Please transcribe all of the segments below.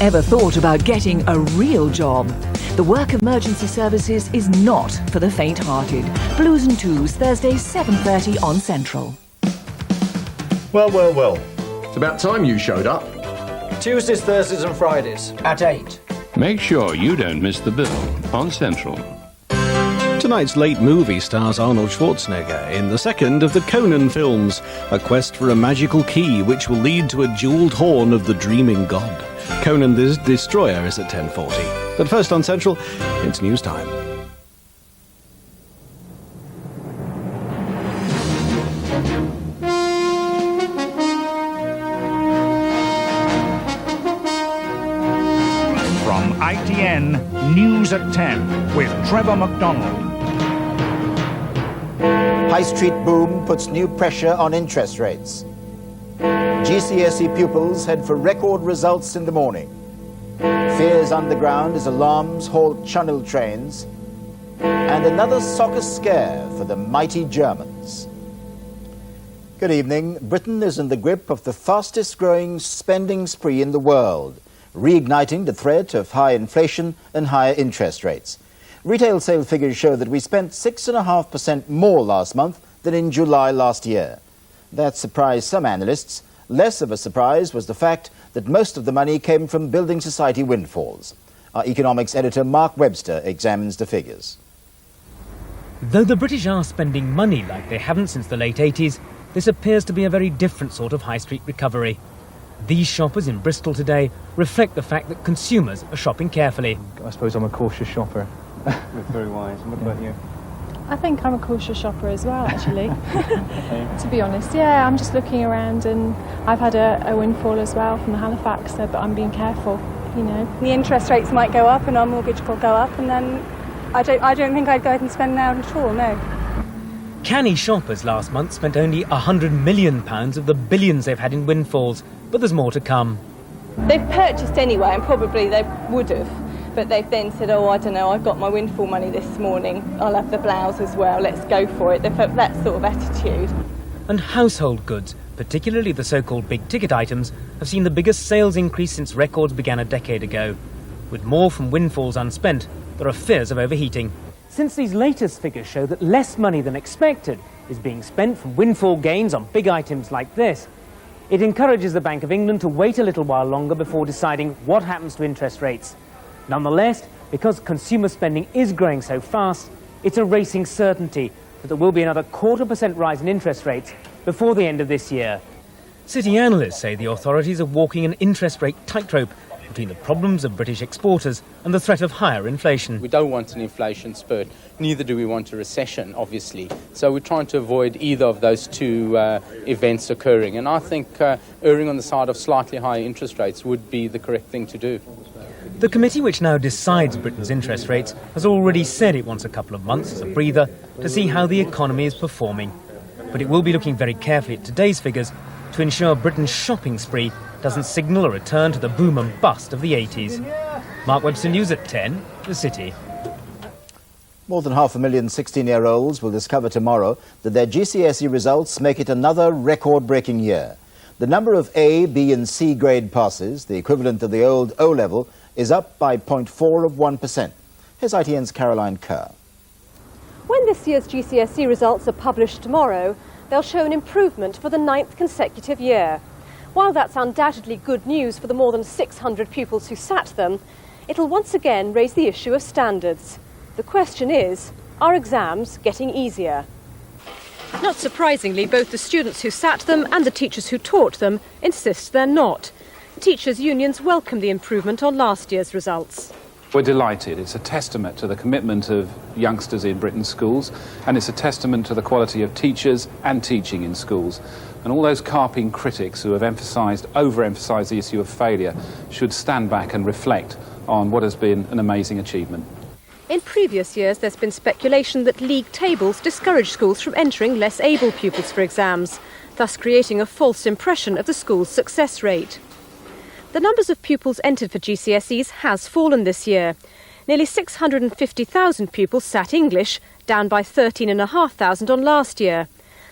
Ever thought about getting a real job? The work of emergency services is not for the faint-hearted. Blues and Twos, Thursday 7:30 on Central. Well, well, well. It's about time you showed up. Tuesdays, Thursdays and Fridays at 8. Make sure you don't miss the bill on Central. Tonight's late movie stars Arnold Schwarzenegger in the second of the Conan films, a quest for a magical key which will lead to a jewelled horn of the dreaming god. Conan the Destroyer is at 10:40. But first on Central, it's news time. From ITN, News at 10 with Trevor McDonald. High street boom puts new pressure on interest rates. GCSE pupils head for record results in the morning. Fears underground as alarms halt Channel trains. And another soccer scare for the mighty Germans. Good evening. Britain is in the grip of the fastest growing spending spree in the world, reigniting the threat of high inflation and higher interest rates. Retail sale figures show that we spent 6.5% more last month than in July last year. That surprised some analysts. Less of a surprise was the fact that most of the money came from building society windfalls. Our economics editor Mark Webster examines the figures. Though the British are spending money like they haven't since the late 80s, this appears to be a very different sort of high street recovery. These shoppers in Bristol today reflect the fact that consumers are shopping carefully. I suppose I'm a cautious shopper. Very wise. And what about you? I think I'm a cautious shopper as well, actually. To be honest, yeah, I'm just looking around, and I've had a windfall as well from the Halifax, but I'm being careful, you know. The interest rates might go up and our mortgage will go up, and then I don't think I'd go ahead and spend now at all, no. Canny shoppers last month spent only £100 million of the billions they've had in windfalls, but there's more to come. They've purchased anyway, and probably they would have. But they've then said, oh, I don't know, I've got my windfall money this morning, I'll have the blouse as well, let's go for it. They've had that sort of attitude. And household goods, particularly the so-called big-ticket items, have seen the biggest sales increase since records began a decade ago. With more from windfalls unspent, there are fears of overheating. Since these latest figures show that less money than expected is being spent from windfall gains on big items like this, it encourages the Bank of England to wait a little while longer before deciding what happens to interest rates. Nonetheless, because consumer spending is growing so fast, it's a racing certainty that there will be another 0.25% rise in interest rates before the end of this year. City analysts say the authorities are walking an interest rate tightrope between the problems of British exporters and the threat of higher inflation. We don't want an inflation spurt, neither do we want a recession, obviously. So we're trying to avoid either of those two events occurring. And I think erring on the side of slightly higher interest rates would be the correct thing to do. The committee which now decides Britain's interest rates has already said it wants a couple of months as a breather to see how the economy is performing. But it will be looking very carefully at today's figures to ensure Britain's shopping spree doesn't signal a return to the boom and bust of the 80s. Mark Webster News at 10, The City. More than 500,000 16-year-olds will discover tomorrow that their GCSE results make it another record-breaking year. The number of A, B and C grade passes, the equivalent of the old O-level, is up by 0.4%. Here's ITN's Caroline Kerr. When this year's GCSE results are published tomorrow, they'll show an improvement for the 9th consecutive year. While that's undoubtedly good news for the more than 600 pupils who sat them, it'll once again raise the issue of standards. The question is, are exams getting easier? Not surprisingly, both the students who sat them and the teachers who taught them insist they're not. Teachers' unions welcome the improvement on last year's results. We're delighted. It's a testament to the commitment of youngsters in Britain's schools, and it's a testament to the quality of teachers and teaching in schools. And all those carping critics who have overemphasised the issue of failure should stand back and reflect on what has been an amazing achievement. In previous years, there's been speculation that league tables discourage schools from entering less able pupils for exams, thus creating a false impression of the school's success rate. The numbers of pupils entered for GCSEs has fallen this year. Nearly 650,000 pupils sat English, down by 13,500 on last year.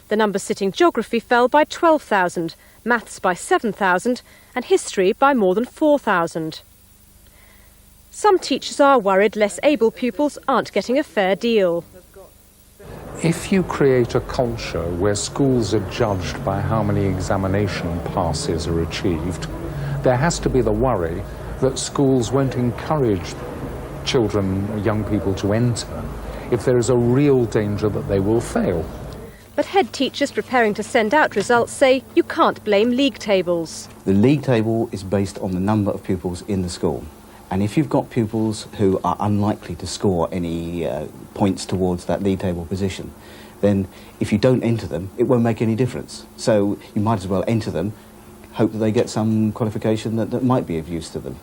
The numbers sitting geography fell by 12,000, maths by 7,000 and history by more than 4,000. Some teachers are worried less able pupils aren't getting a fair deal. If you create a culture where schools are judged by how many examination passes are achieved, there has to be the worry that schools won't encourage children, young people to enter if there is a real danger that they will fail. But head teachers preparing to send out results say you can't blame league tables. The league table is based on the number of pupils in the school. And if you've got pupils who are unlikely to score any points towards that league table position, then if you don't enter them, it won't make any difference. So you might as well enter them, hope that they get some qualification that might be of use to them.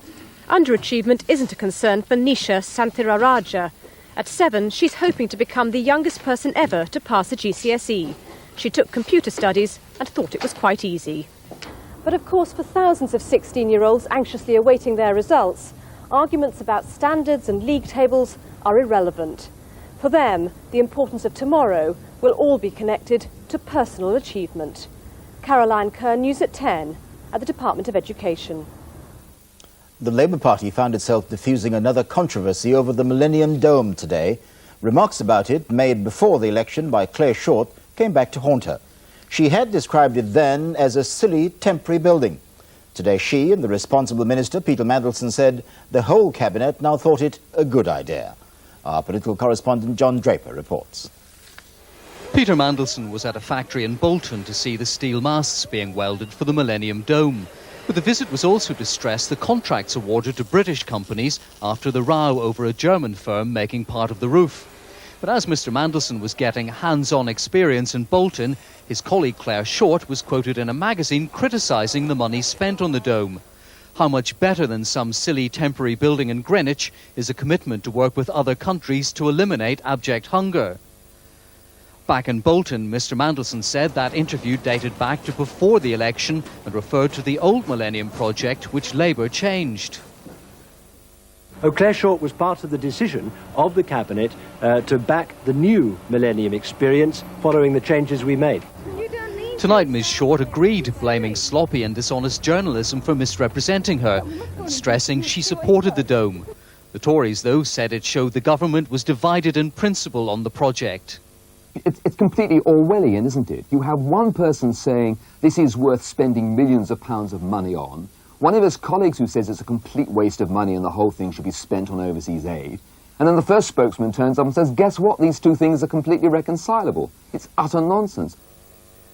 Underachievement isn't a concern for Nisha Santhiraraja. At 7, she's hoping to become the youngest person ever to pass a GCSE. She took computer studies and thought it was quite easy. But of course, for thousands of 16-year-olds anxiously awaiting their results, arguments about standards and league tables are irrelevant. For them, the importance of tomorrow will all be connected to personal achievement. Caroline Kerr, News at 10, at the Department of Education. The Labour Party found itself diffusing another controversy over the Millennium Dome today. Remarks about it, made before the election by Claire Short, came back to haunt her. She had described it then as a silly temporary building. Today she and the responsible minister, Peter Mandelson, said the whole cabinet now thought it a good idea. Our political correspondent John Draper reports. Peter Mandelson was at a factory in Bolton to see the steel masts being welded for the Millennium Dome. But the visit was also to stress the contracts awarded to British companies after the row over a German firm making part of the roof. But as Mr. Mandelson was getting hands-on experience in Bolton, his colleague Claire Short was quoted in a magazine criticising the money spent on the dome. How much better than some silly temporary building in Greenwich is a commitment to work with other countries to eliminate abject hunger. Back in Bolton, Mr. Mandelson said that interview dated back to before the election and referred to the old Millennium Project, which Labour changed. Claire Short was part of the decision of the Cabinet to back the new Millennium Experience following the changes we made. Tonight, Ms. Short agreed, blaming sloppy and dishonest journalism for misrepresenting her and stressing she supported the dome. The Tories, though, said it showed the government was divided in principle on the project. It's completely Orwellian, isn't it? You have one person saying this is worth spending millions of pounds of money on, one of his colleagues who says it's a complete waste of money and the whole thing should be spent on overseas aid, and then the first spokesman turns up and says, guess what, these two things are completely reconcilable. It's utter nonsense.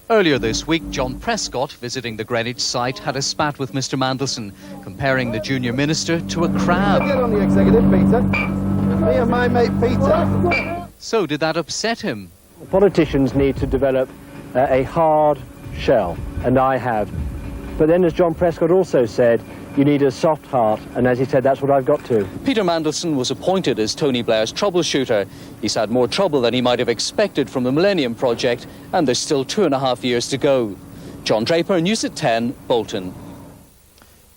Earlier this week, John Prescott, visiting the Greenwich site, had a spat with Mr. Mandelson, comparing the junior minister to a crab. Get on the executive, Peter. Me and my mate Peter. So did that upset him? Politicians need to develop a hard shell, and I have. But then, as John Prescott also said, you need a soft heart, and as he said, that's what I've got to. Peter Mandelson was appointed as Tony Blair's troubleshooter. He's had more trouble than he might have expected from the Millennium Project, and there's still 2.5 years to go. John Draper, News at 10, Bolton.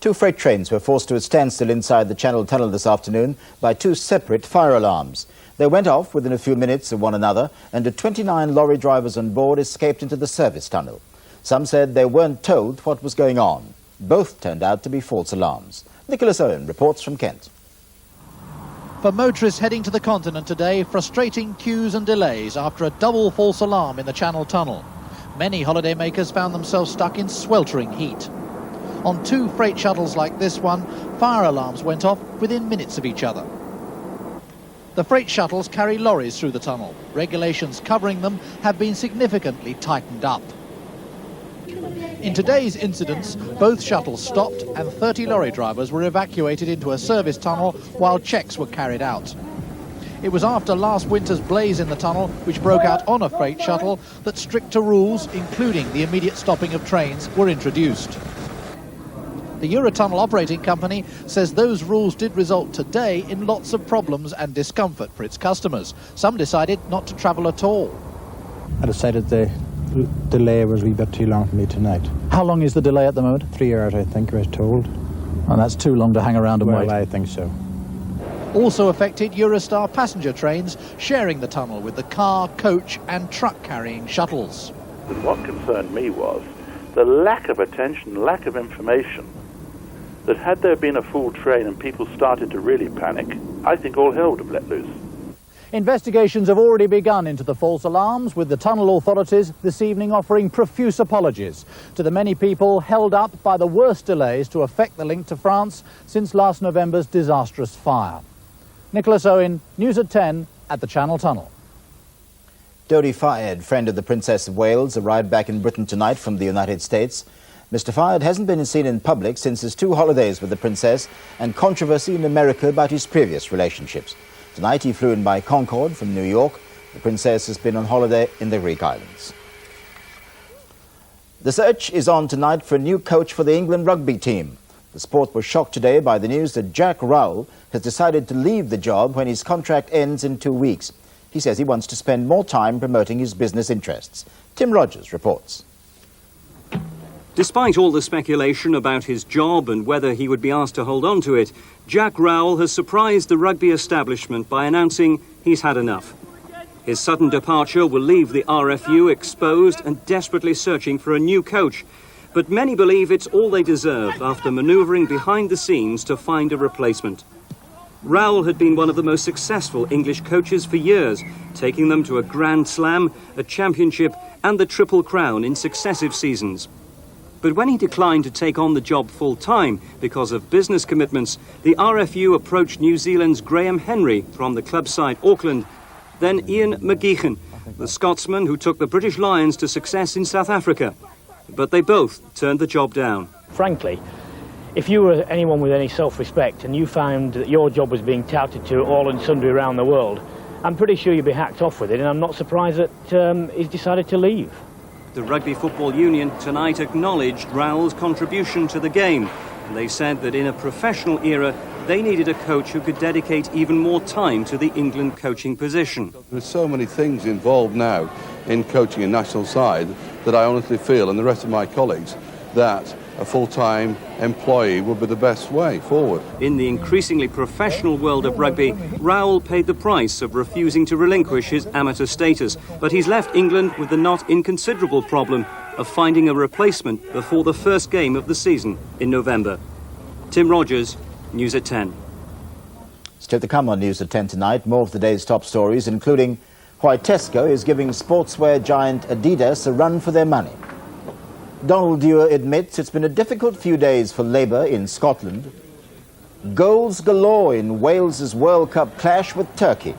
2 freight trains were forced to a standstill inside the Channel Tunnel this afternoon by 2 separate fire alarms. They went off within a few minutes of one another, and the 29 lorry drivers on board escaped into the service tunnel. Some said they weren't told what was going on. Both turned out to be false alarms. Nicholas Owen reports from Kent. For motorists heading to the continent today, frustrating queues and delays after a double false alarm in the Channel Tunnel. Many holidaymakers found themselves stuck in sweltering heat. On 2 freight shuttles like this one, fire alarms went off within minutes of each other. The freight shuttles carry lorries through the tunnel. Regulations covering them have been significantly tightened up. In today's incidents, both shuttles stopped and 30 lorry drivers were evacuated into a service tunnel while checks were carried out. It was after last winter's blaze in the tunnel, which broke out on a freight shuttle, that stricter rules, including the immediate stopping of trains, were introduced. The Eurotunnel operating company says those rules did result today in lots of problems and discomfort for its customers. Some decided not to travel at all. I decided the delay was a wee bit too long for me tonight. How long is the delay at the moment? 3 hours, I think, I was told. And that's too long to hang around and wait? Well, I think so. Also affected Eurostar passenger trains sharing the tunnel with the car, coach and truck carrying shuttles. And what concerned me was the lack of attention, lack of information that had there been a full train and people started to really panic, I think all hell would have let loose. Investigations have already begun into the false alarms, with the tunnel authorities this evening offering profuse apologies to the many people held up by the worst delays to affect the link to France since last November's disastrous fire. Nicholas Owen, News at 10 at the Channel Tunnel. Dodi Fayed, friend of the Princess of Wales, arrived back in Britain tonight from the United States. Mr. Fayed hasn't been seen in public since his 2 holidays with the Princess and controversy in America about his previous relationships. Tonight he flew in by Concorde from New York. The Princess has been on holiday in the Greek islands. The search is on tonight for a new coach for the England rugby team. The Sport was shocked today by the news that Jack Rowell has decided to leave the job when his contract ends in 2 weeks. He says he wants to spend more time promoting his business interests. Tim Rogers reports. Despite all the speculation about his job and whether he would be asked to hold on to it, Jack Rowell has surprised the rugby establishment by announcing he's had enough. His sudden departure will leave the RFU exposed and desperately searching for a new coach. But many believe it's all they deserve after manoeuvring behind the scenes to find a replacement. Rowell had been one of the most successful English coaches for years, taking them to a Grand Slam, a championship and the Triple Crown in successive seasons. But when he declined to take on the job full-time because of business commitments, the RFU approached New Zealand's Graham Henry from the club side Auckland, then Ian McGeechan, the Scotsman who took the British Lions to success in South Africa. But they both turned the job down. Frankly, if you were anyone with any self-respect and you found that your job was being touted to all and sundry around the world, I'm pretty sure you'd be hacked off with it, and I'm not surprised that he's decided to leave. The Rugby Football Union tonight acknowledged Rowell's contribution to the game. And they said that in a professional era, they needed a coach who could dedicate even more time to the England coaching position. There's so many things involved now in coaching a national side that I honestly feel, and the rest of my colleagues, that a full-time employee would be the best way forward. In the increasingly professional world of rugby, Rowell paid the price of refusing to relinquish his amateur status, but he's left England with the not inconsiderable problem of finding a replacement before the first game of the season in November. Tim Rogers, News at 10. Still to come on News at 10 tonight, more of the day's top stories, including why Tesco is giving sportswear giant Adidas a run for their money. Donald Dewar admits it's been a difficult few days for Labour in Scotland. Goals galore in Wales's World Cup clash with Turkey.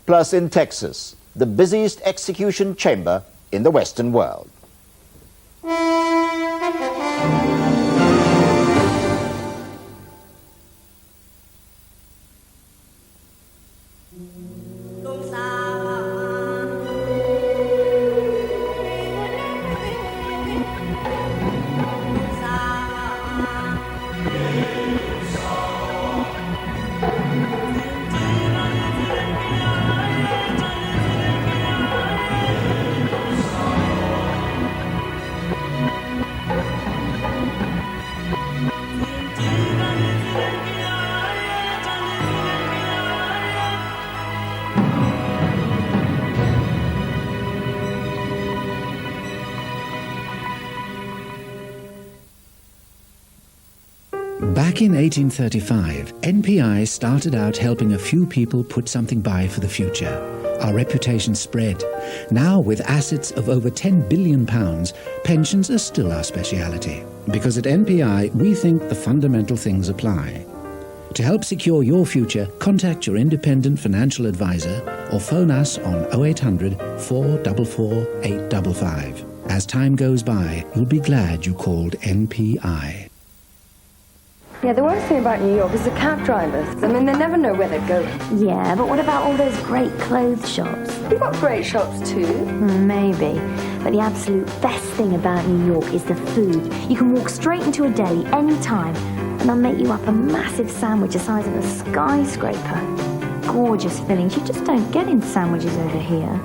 Plus in Texas, the busiest execution chamber in the Western world. Back in 1835, NPI started out helping a few people put something by for the future. Our reputation spread. Now, with assets of over £10 billion, pensions are still our speciality. Because at NPI, we think the fundamental things apply. To help secure your future, contact your independent financial advisor or phone us on 0800 444 855. As time goes by, you'll be glad you called NPI. Yeah, the worst thing about New York is the cab drivers. I mean, they never know where they're going. Yeah, but what about all those great clothes shops? We've got great shops too. Maybe. But the absolute best thing about New York is the food. You can walk straight into a deli any time, and they'll make you up a massive sandwich the size of a skyscraper. Gorgeous fillings. You just don't get in sandwiches over here.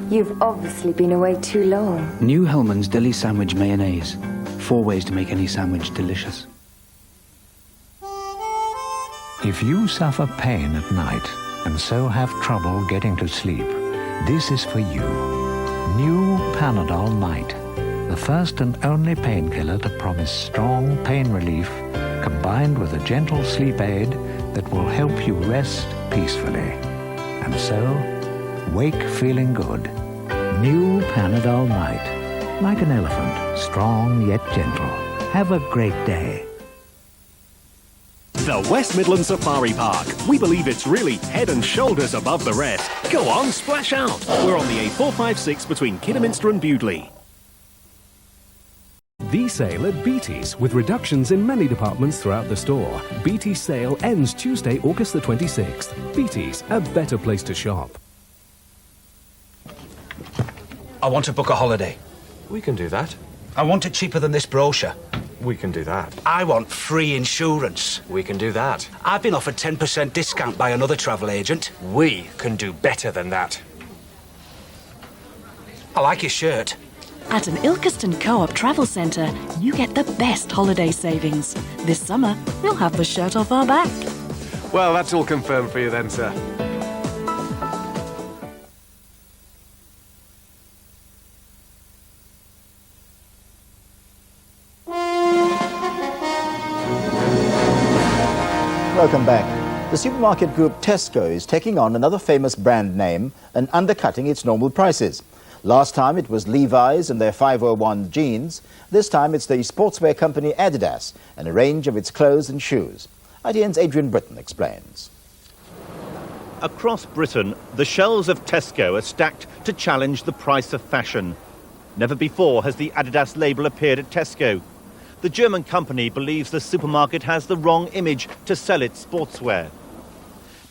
You've obviously been away too long. New Hellman's Deli Sandwich Mayonnaise. 4 ways to make any sandwich delicious. If you suffer pain at night and so have trouble getting to sleep, this is for you. New Panadol Night. the first and only painkiller to promise strong pain relief, combined with a gentle sleep aid that will help you rest peacefully. And so, wake feeling good. New Panadol Night. Like an elephant, strong yet gentle. Have a great day. The West Midlands Safari Park. We believe it's really head and shoulders above the rest. Go on, splash out. We're on the A456 between Kidderminster and Bewdley. The sale at Beattie's, with reductions in many departments throughout the store. Beattie's sale ends Tuesday, August the 26th. Beattie's, a better place to shop. I want to book a holiday. We can do that. I want it cheaper than this brochure. We can do that. I want free insurance. We can do that. I've been offered 10% discount by another travel agent. We can do better than that. I like your shirt. At an Ilkeston Co-op Travel Centre, you get the best holiday savings. This summer, we'll have the shirt off our back. Well, that's all confirmed for you then, sir. Welcome back. The supermarket group Tesco is taking on another famous brand name and undercutting its normal prices. Last time it was Levi's and their 501 jeans. This time it's the sportswear company Adidas and a range of its clothes and shoes. ITN's Adrian Britton explains. Across Britain, the shelves of Tesco are stacked to challenge the price of fashion. Never before has the Adidas label appeared at Tesco. The German company believes the supermarket has the wrong image to sell its sportswear.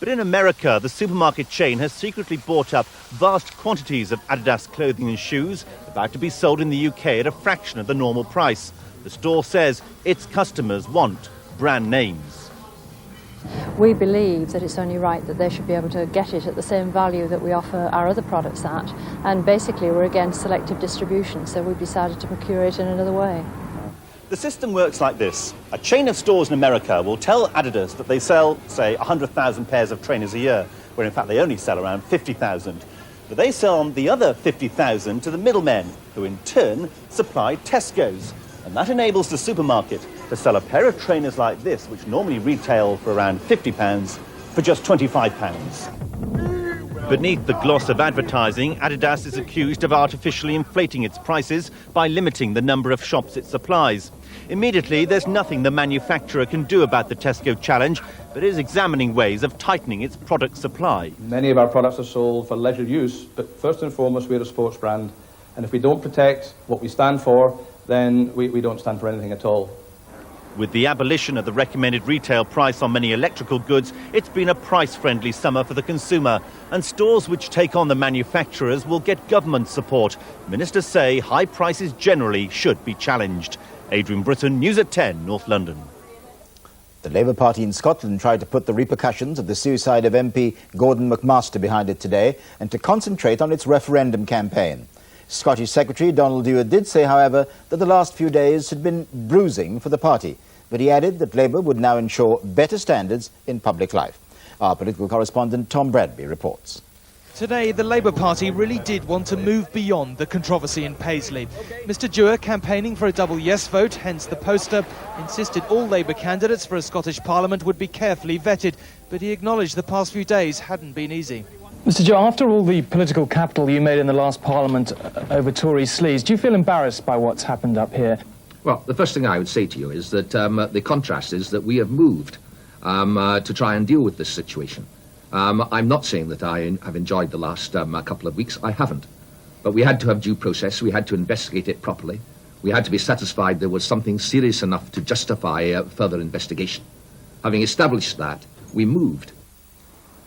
But in America, the supermarket chain has secretly bought up vast quantities of Adidas clothing and shoes about to be sold in the UK at a fraction of the normal price. The store says its customers want brand names. We believe that it's only right that they should be able to get it at the same value that we offer our other products at. And basically, we're against selective distribution, so we've decided to procure it in another way. The system works like this. A chain of stores in America will tell Adidas that they sell, say, 100,000 pairs of trainers a year, where in fact they only sell around 50,000. But they sell the other 50,000 to the middlemen, who in turn supply Tesco's. And that enables the supermarket to sell a pair of trainers like this, which normally retail for around £50, for just £25. Beneath the gloss of advertising, Adidas is accused of artificially inflating its prices by limiting the number of shops it supplies. Immediately, there's nothing the manufacturer can do about the Tesco challenge, but is examining ways of tightening its product supply. Many of our products are sold for leisure use, but first and foremost, we're a sports brand. And if we don't protect what we stand for, then we don't stand for anything at all. With the abolition of the recommended retail price on many electrical goods, it's been a price-friendly summer for the consumer. And stores which take on the manufacturers will get government support. Ministers say high prices generally should be challenged. Adrian Britton, News at 10, North London. The Labour Party in Scotland tried to put the repercussions of the suicide of MP Gordon McMaster behind it today and to concentrate on its referendum campaign. Scottish Secretary Donald Dewar did say, however, that the last few days had been bruising for the party, but he added that Labour would now ensure better standards in public life. Our political correspondent Tom Bradby reports. Today, the Labour Party really did want to move beyond the controversy in Paisley. Mr Dewar, campaigning for a double yes vote, hence the poster, insisted all Labour candidates for a Scottish Parliament would be carefully vetted, but he acknowledged the past few days hadn't been easy. Mr Dewar, after all the political capital you made in the last Parliament over Tory sleaze, do you feel embarrassed by what's happened up here? Well, the first thing I would say to you is that the contrast is that we have moved to try and deal with this situation. I'm not saying that I have enjoyed the last couple of weeks. I haven't. But we had to have due process. We had to investigate it properly. We had to be satisfied there was something serious enough to justify further investigation. Having established that, we moved.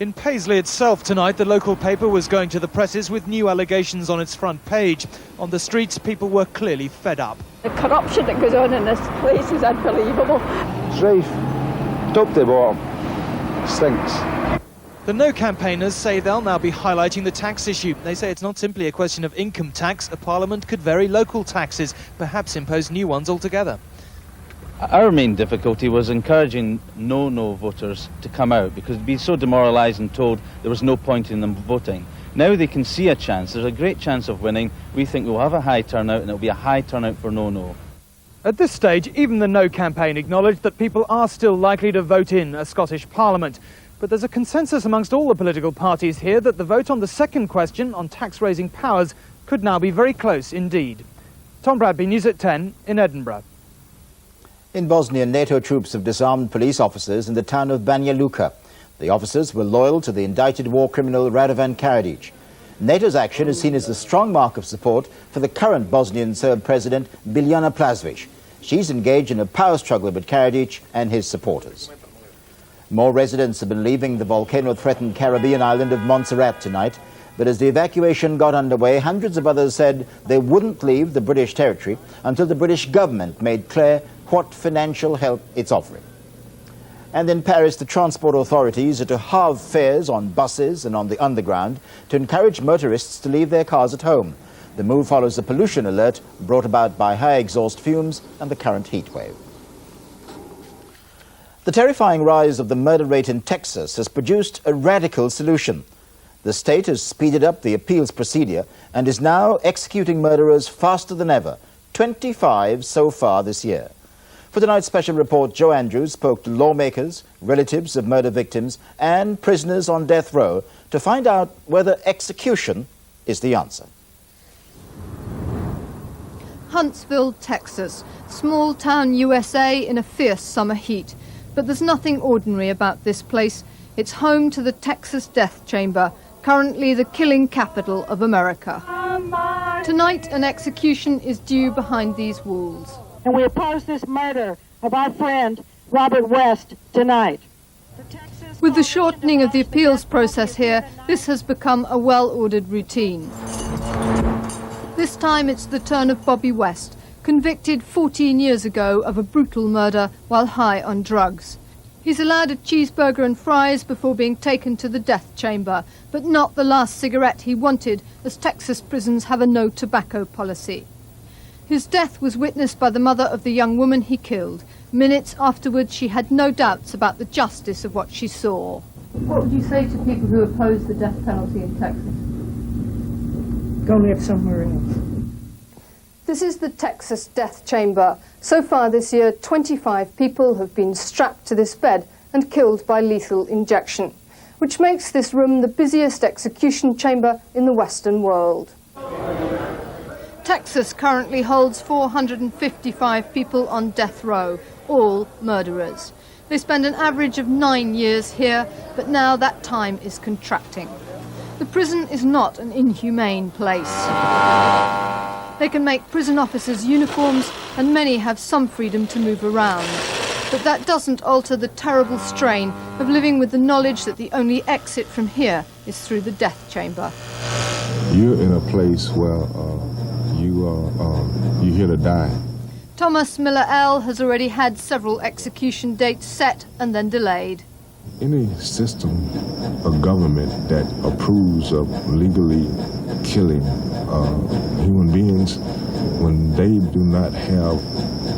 In Paisley itself tonight, the local paper was going to the presses with new allegations on its front page. On the streets, people were clearly fed up. The corruption that goes on in this place is unbelievable. It's rife, top to bottom, stinks. The No campaigners say they'll now be highlighting the tax issue. They say it's not simply a question of income tax. A parliament could vary local taxes, perhaps impose new ones altogether. Our main difficulty was encouraging no voters to come out, because it'd be so demoralised and told there was no point in them voting. Now they can see a chance. There's a great chance of winning. We think we'll have a high turnout, and it'll be a high turnout for no. At this stage, even the No campaign acknowledged that people are still likely to vote in a Scottish Parliament. But there's a consensus amongst all the political parties here that the vote on the second question on tax-raising powers could now be very close indeed. Tom Bradby, News at 10 in Edinburgh. In Bosnia, NATO troops have disarmed police officers in the town of Banja Luka. The officers were loyal to the indicted war criminal Radovan Karadzic. NATO's action is seen as a strong mark of support for the current Bosnian Serb president, Biljana Plazvic. She's engaged in a power struggle with Karadzic and his supporters. More residents have been leaving the volcano-threatened Caribbean island of Montserrat tonight, but as the evacuation got underway, hundreds of others said they wouldn't leave the British territory until the British government made clear what financial help it's offering. And in Paris, the transport authorities are to halve fares on buses and on the underground to encourage motorists to leave their cars at home. The move follows a pollution alert brought about by high exhaust fumes and the current heat wave. The terrifying rise of the murder rate in Texas has produced a radical solution. The state has speeded up the appeals procedure and is now executing murderers faster than ever, 25 so far this year. For tonight's special report, Joe Andrews spoke to lawmakers, relatives of murder victims, and prisoners on death row to find out whether execution is the answer. Huntsville, Texas, small town USA in a fierce summer heat. But there's nothing ordinary about this place. It's home to the Texas Death Chamber, currently the killing capital of America. Tonight, an execution is due behind these walls. And we oppose this murder of our friend Robert West tonight. With the shortening of the appeals process here, this has become a well-ordered routine. This time it's the turn of Bobby West, convicted 14 years ago of a brutal murder while high on drugs. He's allowed a cheeseburger and fries before being taken to the death chamber, but not the last cigarette he wanted, as Texas prisons have a no tobacco policy. His death was witnessed by the mother of the young woman he killed. Minutes afterwards, she had no doubts about the justice of what she saw. What would you say to people who oppose the death penalty in Texas? Go live somewhere else. This is the Texas Death Chamber. So far this year, 25 people have been strapped to this bed and killed by lethal injection, which makes this room the busiest execution chamber in the Western world. Texas currently holds 455 people on death row, all murderers. They spend an average of 9 years here, but now that time is contracting. The prison is not an inhumane place. They can make prison officers' uniforms, and many have some freedom to move around. But that doesn't alter the terrible strain of living with the knowledge that the only exit from here is through the death chamber. You're in a place where you're here to die. Thomas Miller L. has already had several execution dates set and then delayed. Any system of government that approves of legally killing human beings, when they do not have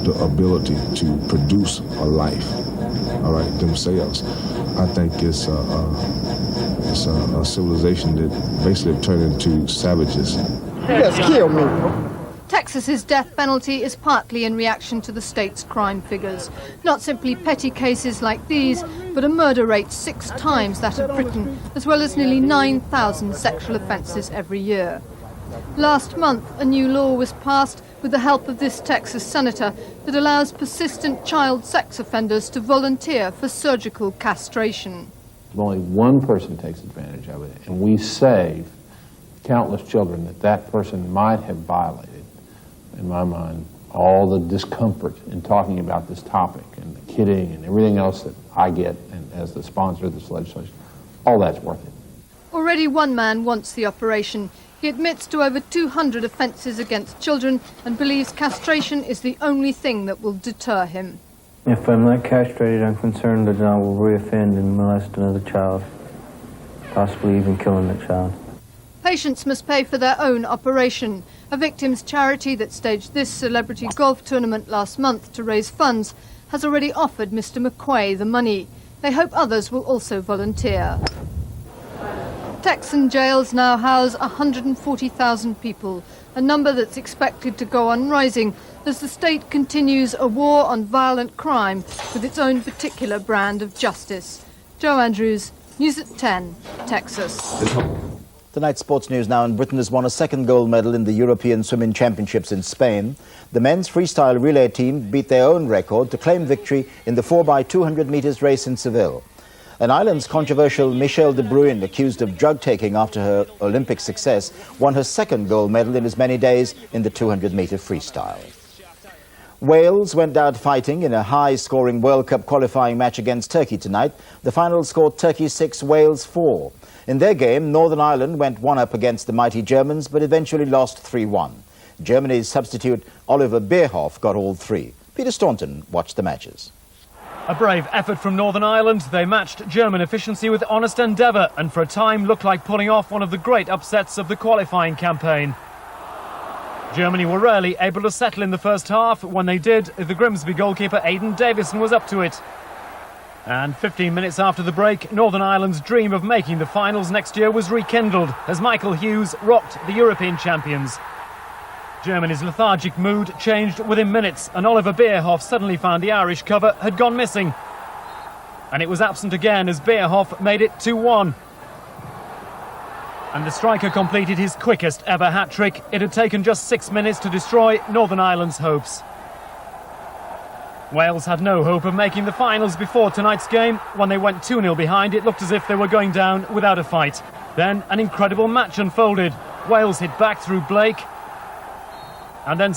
the ability to produce a life, all right, themselves, I think it's a civilization that basically turned into savages. Yes, kill me. Texas's death penalty is partly in reaction to the state's crime figures. Not simply petty cases like these, but a murder rate 6 times that of Britain, as well as nearly 9,000 sexual offences every year. Last month, a new law was passed with the help of this Texas senator that allows persistent child sex offenders to volunteer for surgical castration. If only one person takes advantage of it, and we save countless children that person might have violated, in my mind, all the discomfort in talking about this topic and the kidding and everything else that I get and as the sponsor of this legislation, all that's worth it. Already one man wants the operation. He admits to over 200 offences against children and believes castration is the only thing that will deter him. If I'm not castrated, I'm concerned that I will reoffend and molest another child, possibly even killing the child. Patients must pay for their own operation. A victims' charity that staged this celebrity golf tournament last month to raise funds has already offered Mr. McQuay the money. They hope others will also volunteer. Texan jails now house 140,000 people, a number that's expected to go on rising as the state continues a war on violent crime with its own particular brand of justice. Joe Andrews, News at 10, Texas. Tonight's sports news now. And Britain has won a second gold medal in the European Swimming Championships in Spain. The men's freestyle relay team beat their own record to claim victory in the 4x200 metres race in Seville. And Ireland's controversial Michelle de Bruyn, accused of drug taking after her Olympic success, won her second gold medal in as many days in the 200-metre freestyle. Wales went out fighting in a high-scoring World Cup qualifying match against Turkey tonight. The final scored Turkey 6, Wales 4. In their game, Northern Ireland went one-up against the mighty Germans, but eventually lost 3-1. Germany's substitute Oliver Bierhoff got all three. Peter Staunton watched the matches. A brave effort from Northern Ireland. They matched German efficiency with honest endeavour and for a time looked like pulling off one of the great upsets of the qualifying campaign. Germany were rarely able to settle in the first half. When they did, the Grimsby goalkeeper Aidan Davison was up to it. And 15 minutes after the break, Northern Ireland's dream of making the finals next year was rekindled as Michael Hughes rocked the European champions. Germany's lethargic mood changed within minutes, and Oliver Bierhoff suddenly found the Irish cover had gone missing. And it was absent again as Bierhoff made it 2-1. And the striker completed his quickest ever hat-trick. It had taken just 6 minutes to destroy Northern Ireland's hopes. Wales had no hope of making the finals before tonight's game. When they went 2-0 behind, it looked as if they were going down without a fight. Then an incredible match unfolded. Wales hit back through Blake. And then